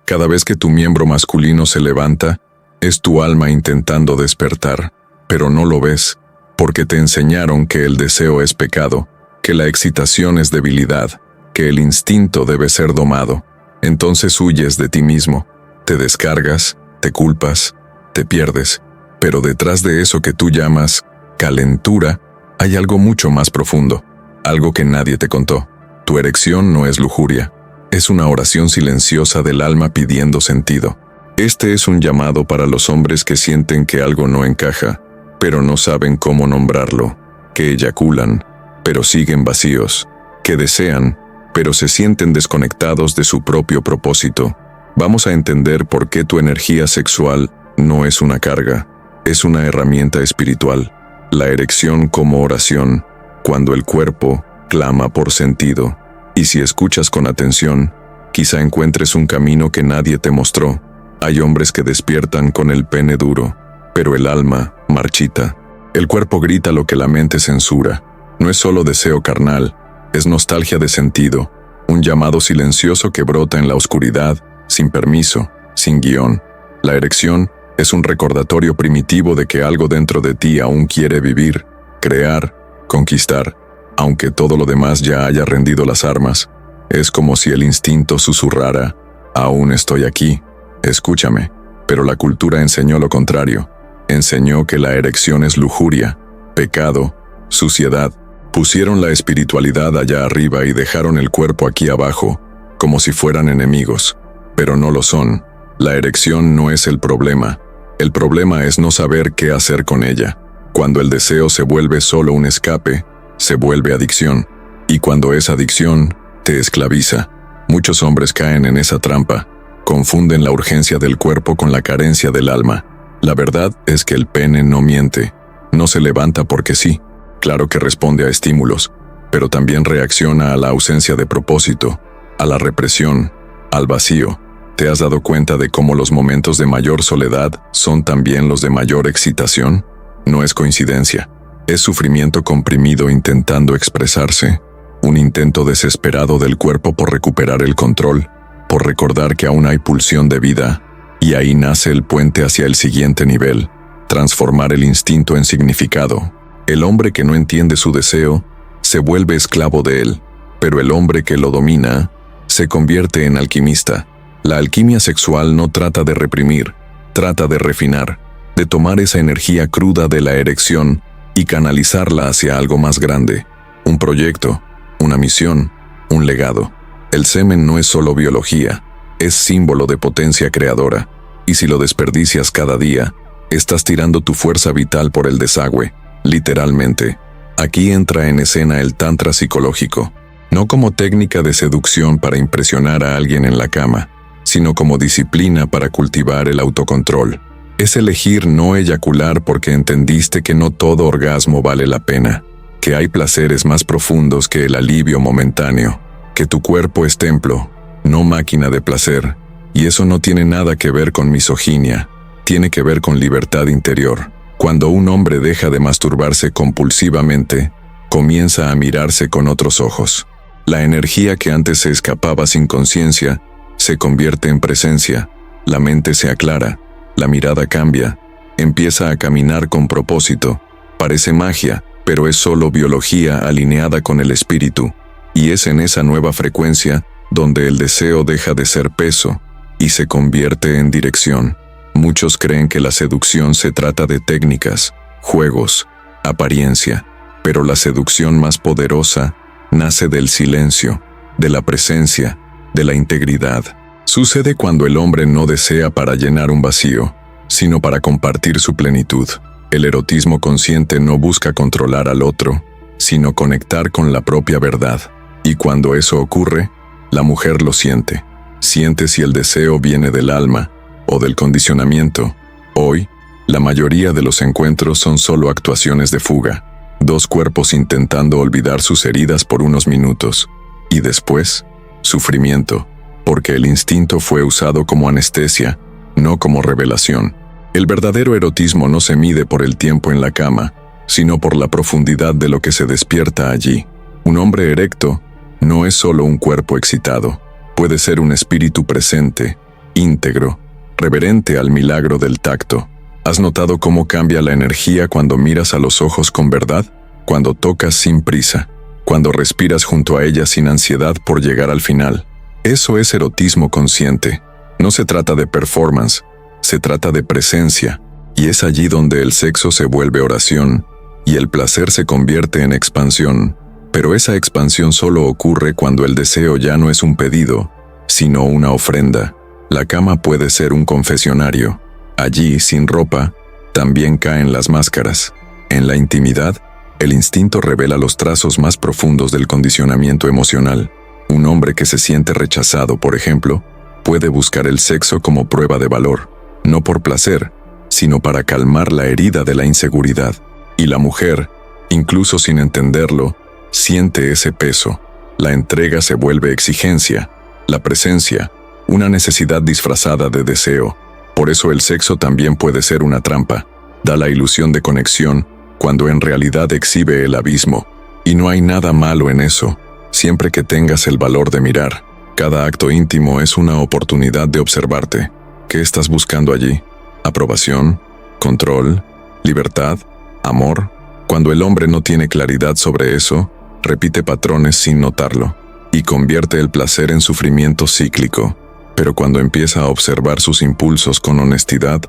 Cada vez que tu miembro masculino se levanta, es tu alma intentando despertar, pero no lo ves, porque te enseñaron que el deseo es pecado, que la excitación es debilidad, que el instinto debe ser domado. Entonces huyes de ti mismo, te descargas, te culpas, te pierdes, pero detrás de eso que tú llamas calentura, hay algo mucho más profundo, algo que nadie te contó. Tu erección no es lujuria, es una oración silenciosa del alma pidiendo sentido. Este es un llamado para los hombres que sienten que algo no encaja, pero no saben cómo nombrarlo, que eyaculan, pero siguen vacíos, que desean, pero se sienten desconectados de su propio propósito. Vamos a entender por qué tu energía sexual no es una carga, es una herramienta espiritual. La erección como oración, cuando el cuerpo clama por sentido. Y si escuchas con atención, quizá encuentres un camino que nadie te mostró. Hay hombres que despiertan con el pene duro, pero el alma marchita. El cuerpo grita lo que la mente censura. No es solo deseo carnal, es nostalgia de sentido, un llamado silencioso que brota en la oscuridad, sin permiso, sin guión. La erección es un recordatorio primitivo de que algo dentro de ti aún quiere vivir, crear, conquistar, aunque todo lo demás ya haya rendido las armas. Es como si el instinto susurrara, aún estoy aquí, escúchame. Pero la cultura enseñó lo contrario. Enseñó que la erección es lujuria, pecado, suciedad. Pusieron la espiritualidad allá arriba y dejaron el cuerpo aquí abajo, como si fueran enemigos. Pero no lo son. La erección no es el problema. El problema es no saber qué hacer con ella. Cuando el deseo se vuelve solo un escape, se vuelve adicción. Y cuando es adicción, te esclaviza. Muchos hombres caen en esa trampa. Confunden la urgencia del cuerpo con la carencia del alma. La verdad es que el pene no miente. No se levanta porque sí. Claro que responde a estímulos, pero también reacciona a la ausencia de propósito, a la represión, al vacío. ¿Te has dado cuenta de cómo los momentos de mayor soledad son también los de mayor excitación? No es coincidencia. Es sufrimiento comprimido intentando expresarse, un intento desesperado del cuerpo por recuperar el control, por recordar que aún hay pulsión de vida, y ahí nace el puente hacia el siguiente nivel, transformar el instinto en significado. El hombre que no entiende su deseo se vuelve esclavo de él, pero el hombre que lo domina se convierte en alquimista. La alquimia sexual no trata de reprimir, trata de refinar, de tomar esa energía cruda de la erección y canalizarla hacia algo más grande, un proyecto, una misión, un legado. El semen no es solo biología, es símbolo de potencia creadora, y si lo desperdicias cada día, estás tirando tu fuerza vital por el desagüe. Literalmente, aquí entra en escena el tantra psicológico, no como técnica de seducción para impresionar a alguien en la cama, sino como disciplina para cultivar el autocontrol. Es elegir no eyacular porque entendiste que no todo orgasmo vale la pena, que hay placeres más profundos que el alivio momentáneo, que tu cuerpo es templo, no máquina de placer, y eso no tiene nada que ver con misoginia, tiene que ver con libertad interior. Cuando un hombre deja de masturbarse compulsivamente, comienza a mirarse con otros ojos. La energía que antes se escapaba sin conciencia se convierte en presencia, la mente se aclara, la mirada cambia, empieza a caminar con propósito. Parece magia, pero es solo biología alineada con el espíritu, y es en esa nueva frecuencia donde el deseo deja de ser peso y se convierte en dirección. Muchos creen que la seducción se trata de técnicas, juegos, apariencia, pero la seducción más poderosa nace del silencio, de la presencia, de la integridad. Sucede cuando el hombre no desea para llenar un vacío, sino para compartir su plenitud. El erotismo consciente no busca controlar al otro, sino conectar con la propia verdad. Y cuando eso ocurre, la mujer lo siente. Siente si el deseo viene del alma o del condicionamiento. Hoy, la mayoría de los encuentros son solo actuaciones de fuga, dos cuerpos intentando olvidar sus heridas por unos minutos, y después, sufrimiento, porque el instinto fue usado como anestesia, no como revelación. El verdadero erotismo no se mide por el tiempo en la cama, sino por la profundidad de lo que se despierta allí. Un hombre erecto no es solo un cuerpo excitado, puede ser un espíritu presente, íntegro, reverente al milagro del tacto. ¿Has notado cómo cambia la energía cuando miras a los ojos con verdad? Cuando tocas sin prisa, cuando respiras junto a ella sin ansiedad por llegar al final. Eso es erotismo consciente. No se trata de performance, se trata de presencia, y es allí donde el sexo se vuelve oración, y el placer se convierte en expansión. Pero esa expansión solo ocurre cuando el deseo ya no es un pedido, sino una ofrenda. La cama puede ser un confesionario. Allí, sin ropa, también caen las máscaras. En la intimidad, el instinto revela los trazos más profundos del condicionamiento emocional. Un hombre que se siente rechazado, por ejemplo, puede buscar el sexo como prueba de valor, no por placer, sino para calmar la herida de la inseguridad. Y la mujer, incluso sin entenderlo, siente ese peso. La entrega se vuelve exigencia, la presencia, una necesidad disfrazada de deseo. Por eso el sexo también puede ser una trampa. Da la ilusión de conexión, cuando en realidad exhibe el abismo. Y no hay nada malo en eso, siempre que tengas el valor de mirar. Cada acto íntimo es una oportunidad de observarte. ¿Qué estás buscando allí? ¿Aprobación? ¿Control? ¿Libertad? ¿Amor? Cuando el hombre no tiene claridad sobre eso, repite patrones sin notarlo, y convierte el placer en sufrimiento cíclico. Pero cuando empieza a observar sus impulsos con honestidad,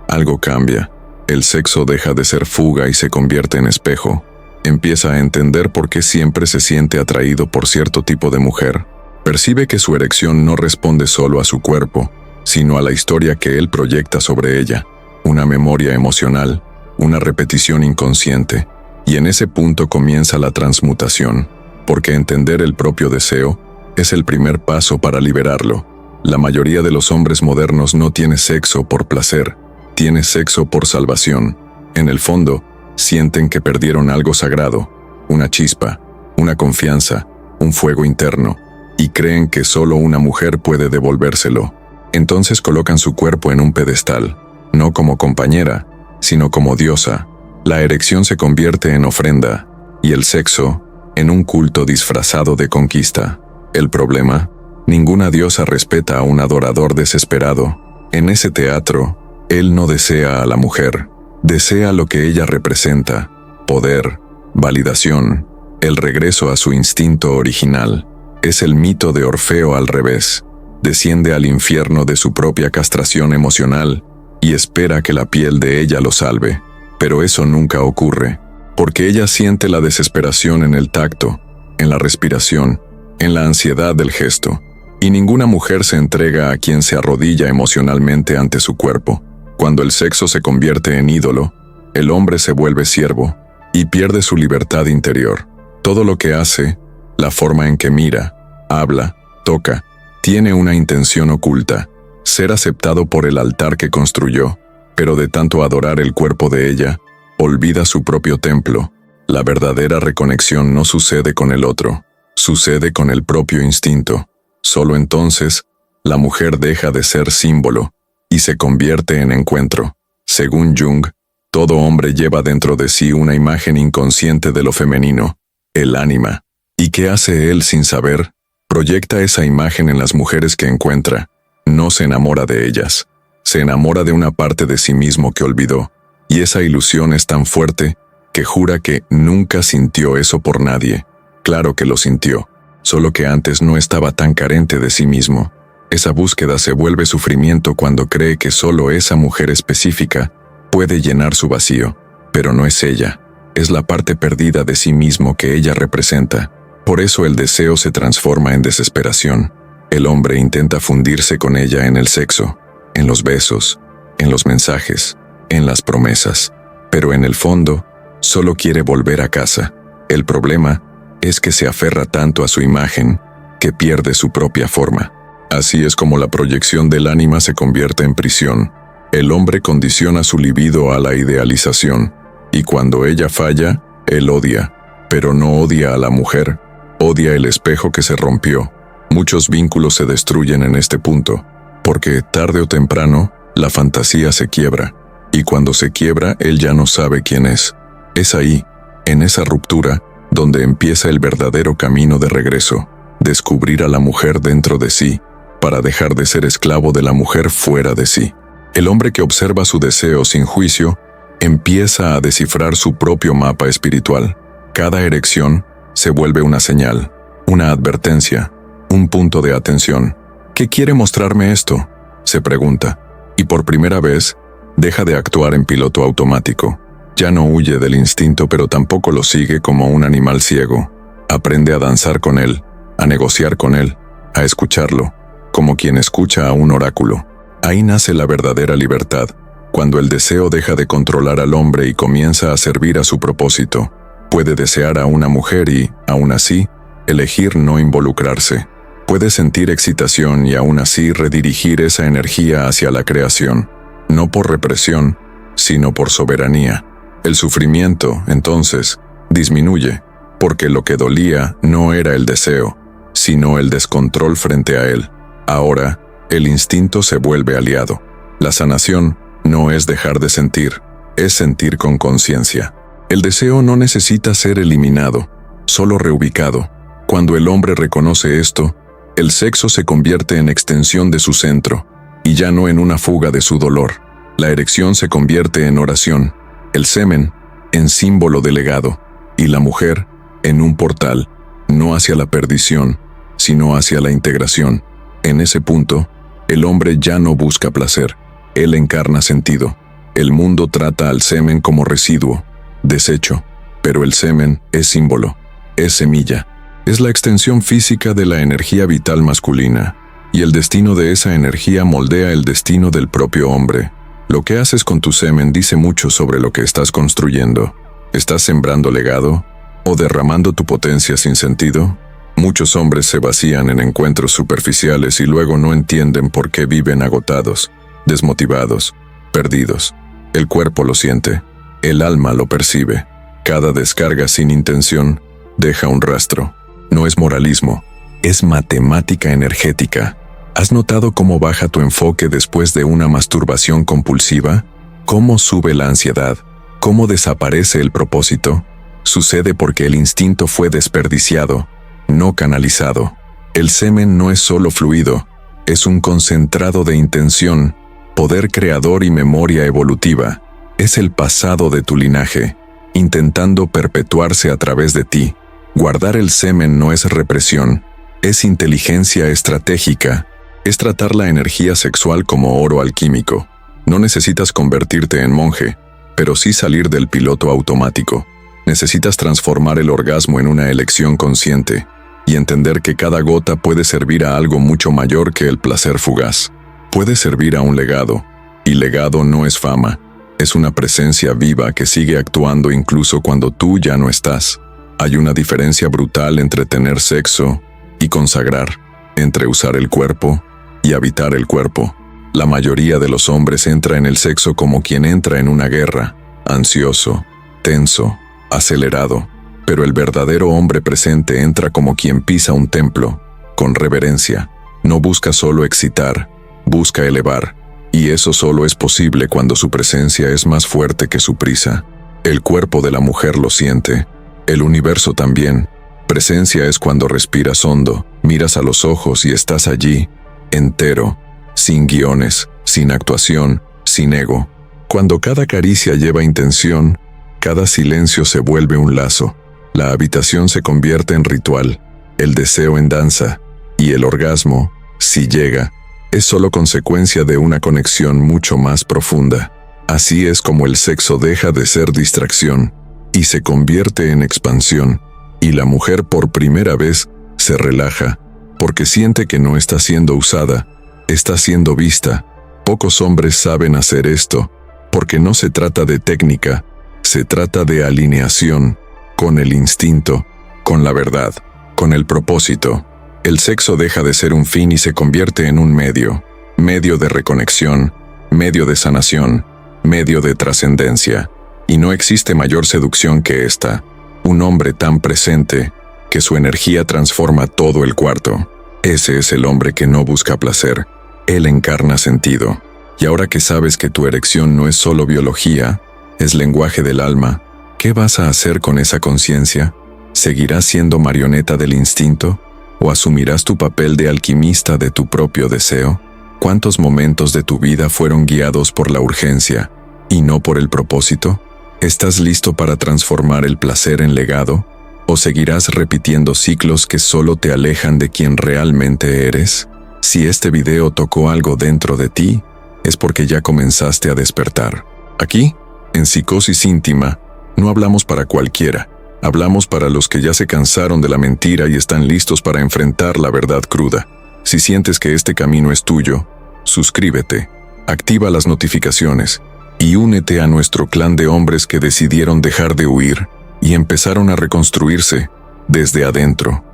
algo cambia. El sexo deja de ser fuga y se convierte en espejo. Empieza a entender por qué siempre se siente atraído por cierto tipo de mujer. Percibe que su erección no responde solo a su cuerpo, sino a la historia que él proyecta sobre ella, una memoria emocional, una repetición inconsciente. Y en ese punto comienza la transmutación, porque entender el propio deseo es el primer paso para liberarlo. La mayoría de los hombres modernos no tiene sexo por placer, tiene sexo por salvación. En el fondo, sienten que perdieron algo sagrado, una chispa, una confianza, un fuego interno, y creen que solo una mujer puede devolvérselo. Entonces colocan su cuerpo en un pedestal, no como compañera, sino como diosa. La erección se convierte en ofrenda, y el sexo, en un culto disfrazado de conquista. El problema: ninguna diosa respeta a un adorador desesperado. En ese teatro, él no desea a la mujer, desea lo que ella representa: poder, validación, el regreso a su instinto original. Es el mito de Orfeo al revés. Desciende al infierno de su propia castración emocional y espera que la piel de ella lo salve. Pero eso nunca ocurre, porque ella siente la desesperación en el tacto, en la respiración, en la ansiedad del gesto. Y ninguna mujer se entrega a quien se arrodilla emocionalmente ante su cuerpo. Cuando el sexo se convierte en ídolo, el hombre se vuelve siervo y pierde su libertad interior. Todo lo que hace, la forma en que mira, habla, toca, tiene una intención oculta: ser aceptado por el altar que construyó. Pero de tanto adorar el cuerpo de ella, olvida su propio templo. La verdadera reconexión no sucede con el otro, sucede con el propio instinto. Solo entonces, la mujer deja de ser símbolo y se convierte en encuentro. Según Jung, todo hombre lleva dentro de sí una imagen inconsciente de lo femenino, el ánima. ¿Y qué hace él sin saber? Proyecta esa imagen en las mujeres que encuentra. No se enamora de ellas. Se enamora de una parte de sí mismo que olvidó, y esa ilusión es tan fuerte que jura que nunca sintió eso por nadie. Claro que lo sintió, solo que antes no estaba tan carente de sí mismo. Esa búsqueda se vuelve sufrimiento cuando cree que solo esa mujer específica puede llenar su vacío, pero no es ella, es la parte perdida de sí mismo que ella representa. Por eso el deseo se transforma en desesperación. El hombre intenta fundirse con ella en el sexo, en los besos, en los mensajes, en las promesas, pero en el fondo, solo quiere volver a casa. El problema es que se aferra tanto a su imagen que pierde su propia forma. Así es como la proyección del ánima se convierte en prisión. El hombre condiciona su libido a la idealización, y cuando ella falla, él odia, pero no odia a la mujer, odia el espejo que se rompió. Muchos vínculos se destruyen en este punto, porque tarde o temprano, la fantasía se quiebra, y cuando se quiebra, él ya no sabe quién es. Es ahí, en esa ruptura, donde empieza el verdadero camino de regreso: descubrir a la mujer dentro de sí, para dejar de ser esclavo de la mujer fuera de sí. El hombre que observa su deseo sin juicio empieza a descifrar su propio mapa espiritual. Cada erección se vuelve una señal, una advertencia, un punto de atención. ¿Qué quiere mostrarme esto?, se pregunta, y por primera vez deja de actuar en piloto automático. Ya no huye del instinto, pero tampoco lo sigue como un animal ciego. Aprende a danzar con él, a negociar con él, a escucharlo, como quien escucha a un oráculo. Ahí nace la verdadera libertad, cuando el deseo deja de controlar al hombre y comienza a servir a su propósito. Puede desear a una mujer y, aún así, elegir no involucrarse. Puede sentir excitación y aún así redirigir esa energía hacia la creación, no por represión, sino por soberanía. El sufrimiento, entonces, disminuye, porque lo que dolía no era el deseo, sino el descontrol frente a él. Ahora, el instinto se vuelve aliado. La sanación no es dejar de sentir, es sentir con conciencia. El deseo no necesita ser eliminado, solo reubicado. Cuando el hombre reconoce esto, el sexo se convierte en extensión de su centro, y ya no en una fuga de su dolor. La erección se convierte en oración, el semen en símbolo de legado, y la mujer en un portal, no hacia la perdición, sino hacia la integración. En ese punto, el hombre ya no busca placer, él encarna sentido. El mundo trata al semen como residuo, desecho, pero el semen es símbolo, es semilla, es la extensión física de la energía vital masculina, y el destino de esa energía moldea el destino del propio hombre. Lo que haces con tu semen dice mucho sobre lo que estás construyendo. ¿Estás sembrando legado o derramando tu potencia sin sentido? Muchos hombres se vacían en encuentros superficiales y luego no entienden por qué viven agotados, desmotivados, perdidos. El cuerpo lo siente, el alma lo percibe. Cada descarga sin intención deja un rastro. No es moralismo, es matemática energética. ¿Has notado cómo baja tu enfoque después de una masturbación compulsiva? ¿Cómo sube la ansiedad? ¿Cómo desaparece el propósito? Sucede porque el instinto fue desperdiciado, no canalizado. El semen no es solo fluido, es un concentrado de intención, poder creador y memoria evolutiva. Es el pasado de tu linaje, intentando perpetuarse a través de ti. Guardar el semen no es represión, es inteligencia estratégica. Es tratar la energía sexual como oro alquímico. No necesitas convertirte en monje, pero sí salir del piloto automático. Necesitas transformar el orgasmo en una elección consciente y entender que cada gota puede servir a algo mucho mayor que el placer fugaz. Puede servir a un legado, y legado no es fama, es una presencia viva que sigue actuando incluso cuando tú ya no estás. Hay una diferencia brutal entre tener sexo y consagrar, entre usar el cuerpo y habitar el cuerpo. La mayoría de los hombres entra en el sexo como quien entra en una guerra, ansioso, tenso, acelerado, pero el verdadero hombre presente entra como quien pisa un templo, con reverencia. No busca solo excitar, busca elevar, y eso solo es posible cuando su presencia es más fuerte que su prisa. El cuerpo de la mujer lo siente, el universo también. Presencia es cuando respiras hondo, miras a los ojos y estás allí, entero, sin guiones, sin actuación, sin ego. Cuando cada caricia lleva intención, cada silencio se vuelve un lazo. La habitación se convierte en ritual, el deseo en danza, y el orgasmo, si llega, es solo consecuencia de una conexión mucho más profunda. Así es como el sexo deja de ser distracción y se convierte en expansión, y la mujer por primera vez se relaja, porque siente que no está siendo usada, está siendo vista. Pocos hombres saben hacer esto, porque no se trata de técnica, se trata de alineación, con el instinto, con la verdad, con el propósito. El sexo deja de ser un fin y se convierte en un medio, medio de reconexión, medio de sanación, medio de trascendencia. Y no existe mayor seducción que esta, un hombre tan presente, que su energía transforma todo el cuarto. Ese es el hombre que no busca placer, él encarna sentido. Y ahora que sabes que tu erección no es solo biología, es lenguaje del alma, ¿qué vas a hacer con esa conciencia? ¿Seguirás siendo marioneta del instinto? ¿O asumirás tu papel de alquimista de tu propio deseo? ¿Cuántos momentos de tu vida fueron guiados por la urgencia y no por el propósito? ¿Estás listo para transformar el placer en legado? ¿O seguirás repitiendo ciclos que solo te alejan de quien realmente eres? Si este video tocó algo dentro de ti, es porque ya comenzaste a despertar. Aquí, en Psicosis Íntima, no hablamos para cualquiera. Hablamos para los que ya se cansaron de la mentira y están listos para enfrentar la verdad cruda. Si sientes que este camino es tuyo, suscríbete, activa las notificaciones y únete a nuestro clan de hombres que decidieron dejar de huir y empezaron a reconstruirse desde adentro.